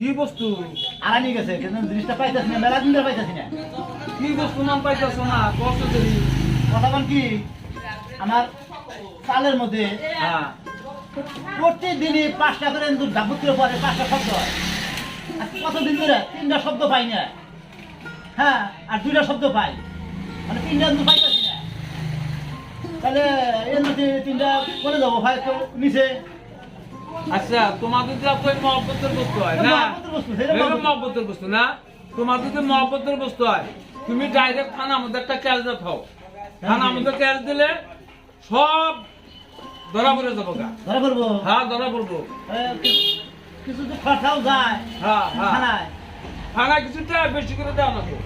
কি বস্তু আরানি গেছে কিন্তু জিনিসটা পাইতাছি না মেলা দিন ধরে পাইতাছি না কি বস্তু নাম পাইতেছ না কষ্ট দেরি কথা বল কি আমার চালের মধ্যে হ্যাঁ প্রতিদিনই 5টা করে কিন্তু ডাবুত্র পরে 5টা শব্দ হয় আর কতদিন ধরে 3টা শব্দ পাই না হ্যাঁ আর 2টা শব্দ পাই মানে 3টা কিন্তু পাইতাছি না তাহলে এর মধ্যে 3টা করে যাবো ভাই তো নিচে আচ্ছা তোমাদের যে আপনার মহব্বতের বস্তু হয় না মহব্বতের বস্তু, সেটা মহব্বতের। মহব্বতের বস্তু না তোমাদের যে মহব্বতের বস্তু হয় তুমি ডাইরেক্ট থানার মধ্যে একটা ক্যাশ দাও থানার মধ্যে ক্যাশ দিলে সব ধরা পড়ে যাবো গা ধরে করবো হ্যাঁ ধরা পড়বো কিছু তো খরচাও যায় হ্যাঁ হ্যাঁ থানায় থানায় কিছুটা বেশি করে দেওয়া লাগবে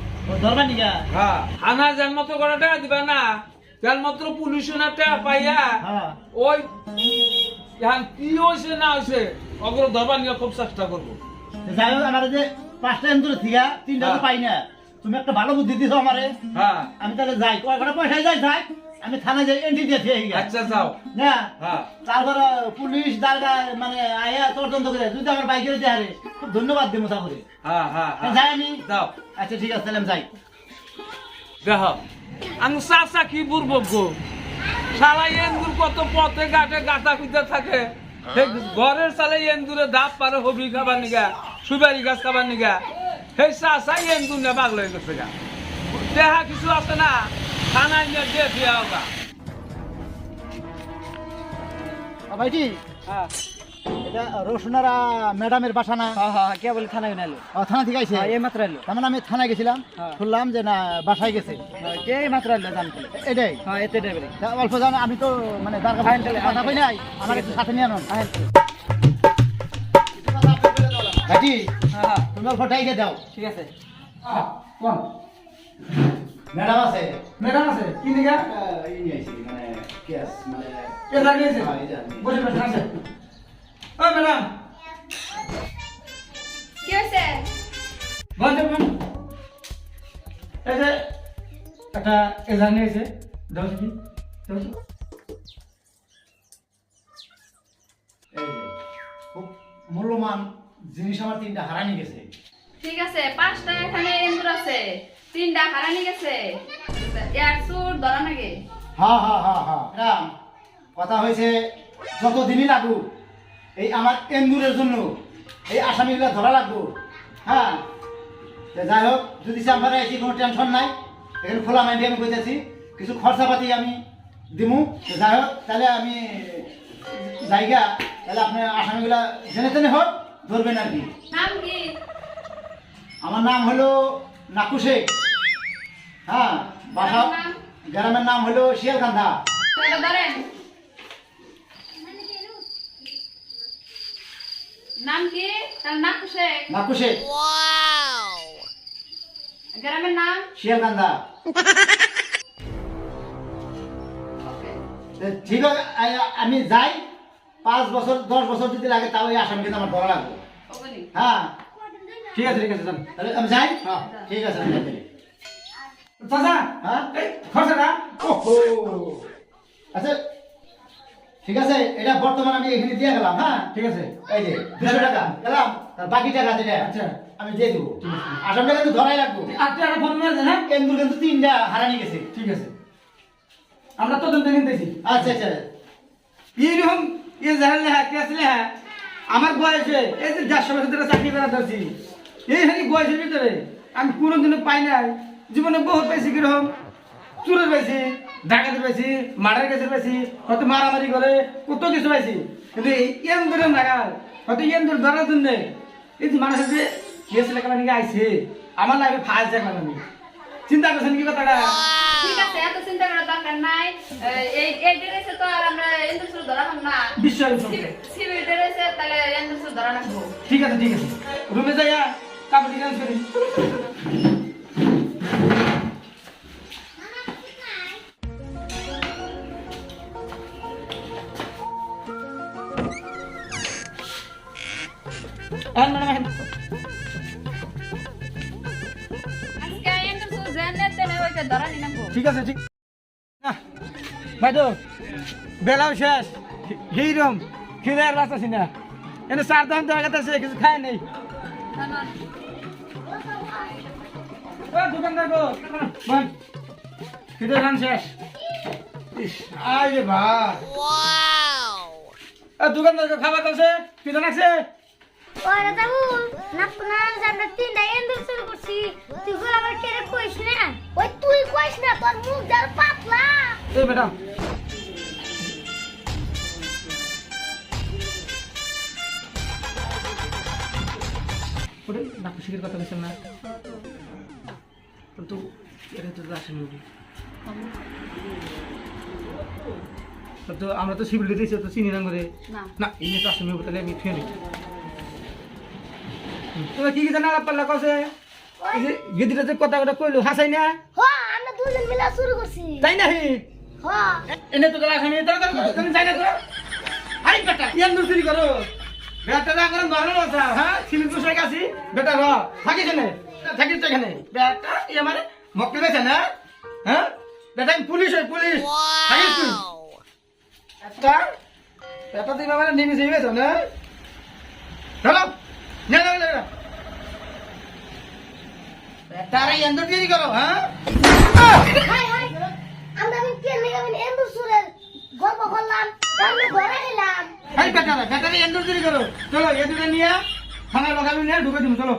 ধরবা নিকা হ্যাঁ থানায় যেন মতো করে টাকা দিবা না তেল মাত্র পুলিশ না টাকা পাইয়া হ্যাঁ ওই এখন কি হয়েছে না হয়েছে অগ্র ধরবার নিয়ে খুব চেষ্টা করবো যাই হোক আমার যে 5টা এন্দুরে থিকা 3টা তো হ্যাঁ। পাই না তুমি একটা ভালো বুদ্ধি দিছো আমারে হ্যাঁ আমি তাহলে যাই কয় কটা পয়সায় যাই যাই আমি থানায় যাই এন্ট্রি দিয়ে থেকে গিয়ে আচ্ছা যাও না হ্যাঁ তারপর পুলিশ দারগা মানে আয়া তদন্ত করে যদি আমার বাইকের দেহারে খুব ধন্যবাদ দিব তারপরে হ্যাঁ হ্যাঁ হ্যাঁ যাই আমি যাও আচ্ছা ঠিক আছে তাহলে আমি যাই দেখ আমি চাচা কি বুড়বো গো সারা এন্দুর কত পথে ঘাটে গাঁথা খুঁজতে থাকে সেই ঘরের সালে এন্দুরে দাপ পারে হবি খাবার নিগা সুপারি গাছ খাবার নিগা সেই চাচা এন্দুর নিয়ে পাগল হয়ে গেছে গা দেহা কিছু আছে না থানায় নিয়ে দিয়ে দিয়া হোগা ভাইটি হ্যাঁ এটা রোশনারা ম্যাডামের বাসা না হ্যাঁ হ্যাঁ কে বলে থানায় এলো থানা থেকে আইছে এই মাত্র এলো তার মানে আমি থানায় গেছিলাম হ্যাঁ। শুনলাম যে না বাসায় গেছে কে এই মাত্র এলো জানতে এটাই হ্যাঁ এতে ডেবে তা অল্প জানো আমি তো মানে দারগা হ্যাঁ, তাহলে, কথা কই নাই আমার ঠিক একটু আছে। সাথে নিয়ে আনুন হ্যাঁ ভাইটি হ্যাঁ তুমি অল্প টাইকে দাও ঠিক আছে কোন ম্যাডাম আছে ম্যাডাম আছে কি নিগা এই নিয়ে আইছি মানে কেস মানে এ লাগিয়েছে হ্যাঁ, এই যে আমি। বসে বসে আছে ও ম্যাডাম কি হয়েছে? বন্ধ করুন এই যে একটা এজার নিয়েছে দাও কি দাও এই যে, খুব মূল্যবান জিনিস আমার 3টা হারানি গেছে ঠিক আছে 5টা এখানে এন্দুর আছে 3টা হারানি গেছে এর সুর ধরা নাগে হ্যাঁ হ্যাঁ হ্যাঁ হ্যাঁ ম্যাডাম কথা হয়েছে যতদিনই লাগুক এই আমার এন্দুরের জন্য এই আসামিগুলো ধরা লাগবো হ্যাঁ তো যাই হোক যদি চেম্বারে আইসি কোনো টেনশন নাই এখানে খোলা মাইন্ডে আমি কইতেছি কিছু খরচাপাতি আমি দিমু তো যাই হোক তাহলে আমি জায়গা তাহলে আপনি আসামিগুলা জেনে তেনে হোক ধরবেন আর কি নাম কি? আমার নাম হলো নাকু শেখ হ্যাঁ বাসা গ্রামের নাম? গ্রামের নাম হলো শিয়ালকান্ধা এটা ধরেন নাম কি? তার নাম শেখ নাকু শেখ গ্রামের নাম শিয়ালকান্ধা ওকে তো ঠিক আছে আমি যাই 5 বছর 10 বছর যদি লাগে তাও এই আসামি কিন্তু আমার ধরা লাগবে ওখানে হ্যাঁ ঠিক আছে যান তাহলে আমি যাই হ্যাঁ ঠিক আছে আমি যাই তাহলে। চাচা হ্যাঁ এই খরচাটা ওহো আচ্ছা ঠিক আছে এটা বর্তমান আমি এখানে দিয়ে গেলাম হ্যাঁ ঠিক আছে এই যে 200 টাকা গেলাম তার বাকি টাকা যেটা আচ্ছা আমি দিয়ে দেবো আসামটা কিন্তু ধরাই রাখবো আপনি একটা ফোন মেরে হ্যাঁ কেন্দ্র কিন্তু 3টা হারানি গেছে ঠিক আছে আমরা তদন্ত নিতেছি আচ্ছা আচ্ছা এইরকম জাহালে হ্যাঁ কে আসলে হ্যাঁ আমার বয়সে এই যে 150 বছর ধরে চাকরি করা ধরছি এইখানে বয়সের ভিতরে আমি কোনোদিনও পাই নাই জীবনে বহুত পাইছি কিরকম চুরের পাইছি ডাকাতি পাইছি মার্ডার কেসের পাইছি হয়তো মারামারি করে কত কিছু পাইছি কিন্তু এই এন্দুরের নাগাল হয়তো এন্দুর ধরার জন্য এই যে মানুষের যে কেস লেখাবার নিয়ে আইছে আমার লাইফে ফার্স্ট দেখলাম আমি চিন্তা করছেন কি কথাটা ঠিক আছে এত চিন্তা করার দরকার নাই এই এই ড্রেসে তো আর আমরা এন্দুর সুর ধরা হব না বিশ্বাস সিভিল ড্রেসে তাহলে এন্দুর সুর ধরা লাগবো ঠিক আছে রুমে যাইয়া কাপড় ডান্স করি আজকে এন্দুর সুর জানলে তেনে ওইটা ধরা নি লাগবো ঠিক আছে ঠিক ভাই তো বেলাও শেষ হিরম খিদে আর বাঁচাছি না এনে 4 দাম দেওয়া গেছে কিছু খায় নেই দোকানদার গো বল কিটা রান শেষ ইস আই রে ভাই দোকানদার গো খাবার আছে কিটা নাকছে ওরা যাবো না আমরা তিনটা এন্ডুর শুরু করছি তুই গুলো আমার কেড়ে কইস না ওই তুই কইস না তোর মুখ যার পাতলা এই ম্যাডাম ওরে ডাক্তার শিখের কথা বলছেন না তো এটা তো আসেনি ওটি তো আমরা তো সিভিল দিতেছি তো চিনি না করে না না এই নিয়ে তো আসেনি তাহলে আমি ফিরে নিই তোমরা কি কি জানা আলাপ পাল্লা কছে এই যে গেদিটা যে কথা কথা কইলো হাসাই না হ আমরা দুজন মিলে শুরু করছি তাই না হি হ এনে তো তারা আসেনি তারা তুমি যাই না তো আই বেটা ইয়ান দূর চুরি করো বেটা না করে মারলো না হ্যাঁ সিভিল পোশাক আছি বেটা র থাকিস না থাকিস তো এখানে বেটা ই আমার মক্কেল বেছে না হ্যাঁ বেটা আমি পুলিশ হই পুলিশ থাকিস তুই বেটা বেটা তুই আমার নেমে যাইবে না চলো না না না বেটা রে ইয়ান দূর চুরি করো হ্যাঁ হাই হাই আমরা কেন আমি এন্ডুর শুরু গল্প করলাম আমরা ঘরে এলাম এই বেটা রে এন্ডোর চুরি করো চলো এ দুটো নিয়ে থানায় লগাবি নিয়ে ঢুকে দিন চলো